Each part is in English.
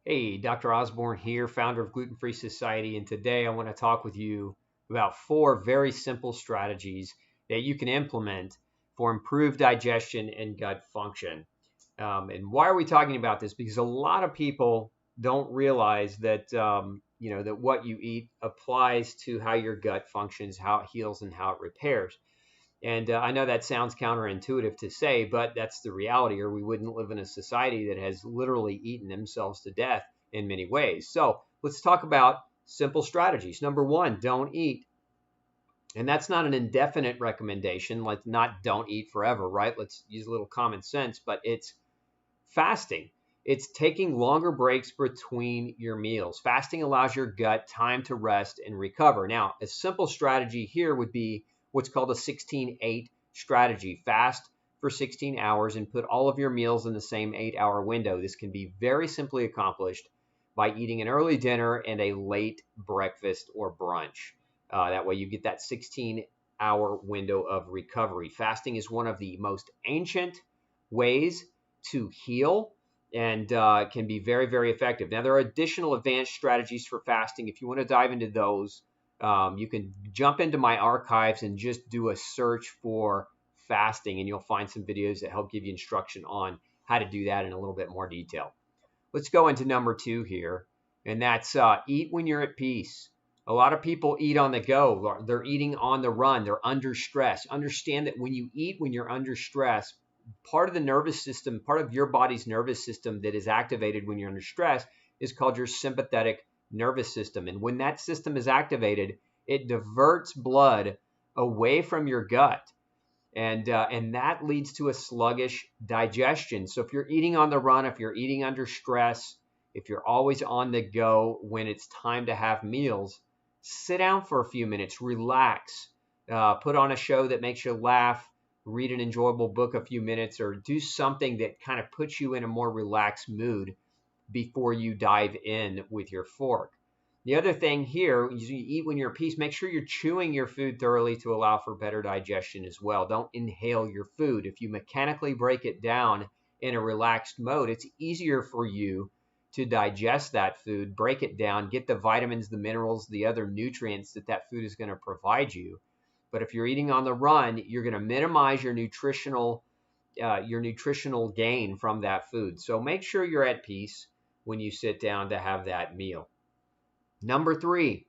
Hey, Dr. Osborne here, founder of Gluten Free Society, and today I want to talk with you about 4 very simple strategies that you can implement for improved digestion and gut function. And why are we talking about this? Because a lot of people don't realize that that what you eat applies to how your gut functions, how it heals, and how it repairs. And I know that sounds counterintuitive to say, but that's the reality, or we wouldn't live in a society that has literally eaten themselves to death in many ways. So let's talk about simple strategies. Number one, don't eat. And that's not an indefinite recommendation, like not don't eat forever, right? Let's use a little common sense, but it's fasting. It's taking longer breaks between your meals. Fasting allows your gut time to rest and recover. Now, a simple strategy here would be what's called a 16-8 strategy. Fast for 16 hours and put all of your meals in the same 8-hour window. This can be very simply accomplished by eating an early dinner and a late breakfast or brunch. That way you get that 16-hour window of recovery. Fasting is one of the most ancient ways to heal and can be very, very effective. Now, there are additional advanced strategies for fasting. If you want to dive into those, you can jump into my archives and just do a search for fasting, and you'll find some videos that help give you instruction on how to do that in a little bit more detail. Let's go into number 2 here, and that's eat when you're at peace. A lot of people eat on the go. They're eating on the run. They're under stress. Understand that when you eat when you're under stress, part of the nervous system, part of your body's nervous system that is activated when you're under stress is called your sympathetic nervous system. And when that system is activated, it diverts blood away from your gut. And that leads to a sluggish digestion. So if you're eating on the run, if you're eating under stress, if you're always on the go when it's time to have meals, sit down for a few minutes, relax, put on a show that makes you laugh, read an enjoyable book a few minutes, or do something that kind of puts you in a more relaxed mood before you dive in with your fork. The other thing here is you eat when you're at peace. Make sure you're chewing your food thoroughly to allow for better digestion as well. Don't inhale your food. If you mechanically break it down in a relaxed mode, it's easier for you to digest that food, break it down, get the vitamins, the minerals, the other nutrients that food is going to provide you. But if you're eating on the run, you're going to minimize your nutritional gain from that food. So make sure you're at peace when you sit down to have that meal. Number 3,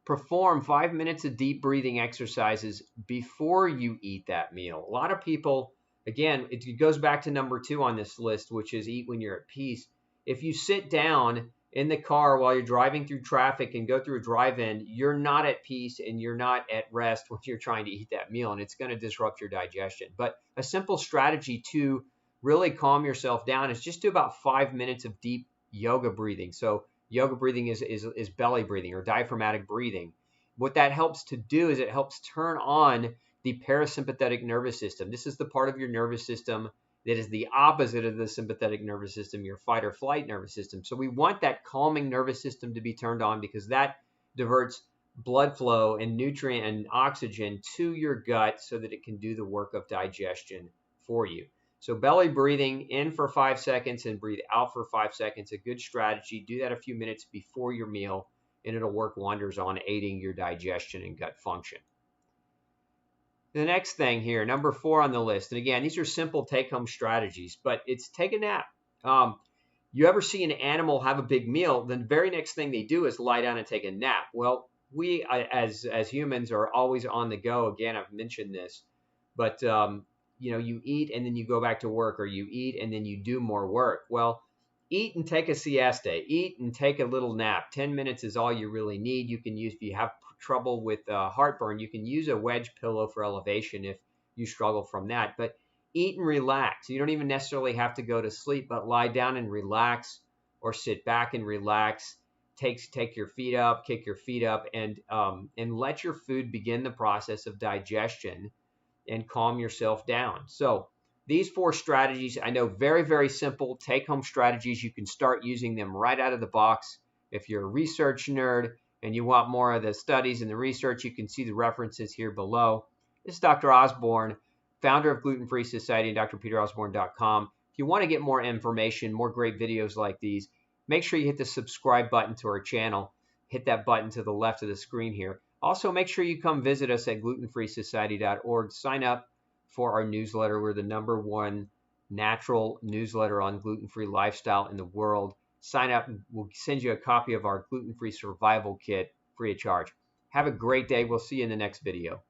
perform 5 minutes of deep breathing exercises before you eat that meal. A lot of people, again, it goes back to number 2 on this list, which is eat when you're at peace. If you sit down in the car while you're driving through traffic and go through a drive-in, you're not at peace and you're not at rest when you're trying to eat that meal, and it's going to disrupt your digestion. But a simple strategy to really calm yourself down is just do about 5 minutes of deep yoga breathing. So yoga breathing is belly breathing or diaphragmatic breathing. What that helps to do is it helps turn on the parasympathetic nervous system. This is the part of your nervous system that is the opposite of the sympathetic nervous system, your fight or flight nervous system. So we want that calming nervous system to be turned on because that diverts blood flow and nutrient and oxygen to your gut so that it can do the work of digestion for you. So belly breathing in for 5 seconds and breathe out for 5 seconds, a good strategy. Do that a few minutes before your meal, and it'll work wonders on aiding your digestion and gut function. The next thing here, number 4 on the list, and again, these are simple take-home strategies, but it's take a nap. You ever see an animal have a big meal, then the very next thing they do is lie down and take a nap. Well, we as humans are always on the go. Again, I've mentioned this, but you eat and then you go back to work, or you eat and then you do more work. Well, eat and take a siesta. Eat and take a little nap. 10 minutes is all you really need. You can use, if you have trouble with heartburn, you can use a wedge pillow for elevation if you struggle from that. But eat and relax. You don't even necessarily have to go to sleep, but lie down and relax, or sit back and relax. Take your feet up, kick your feet up, and let your food begin the process of digestion and calm yourself down. So these 4 strategies, I know, very, very simple take-home strategies. You can start using them right out of the box. If you're a research nerd and you want more of the studies and the research, you can see the references here below. This is Dr. Osborne, founder of Gluten Free Society and drpeterosborne.com. If you want to get more information, more great videos like these, make sure you hit the subscribe button to our channel. Hit that button to the left of the screen here. Also, make sure you come visit us at glutenfreesociety.org. Sign up for our newsletter. We're the #1 natural newsletter on gluten-free lifestyle in the world. Sign up and we'll send you a copy of our gluten-free survival kit free of charge. Have a great day. We'll see you in the next video.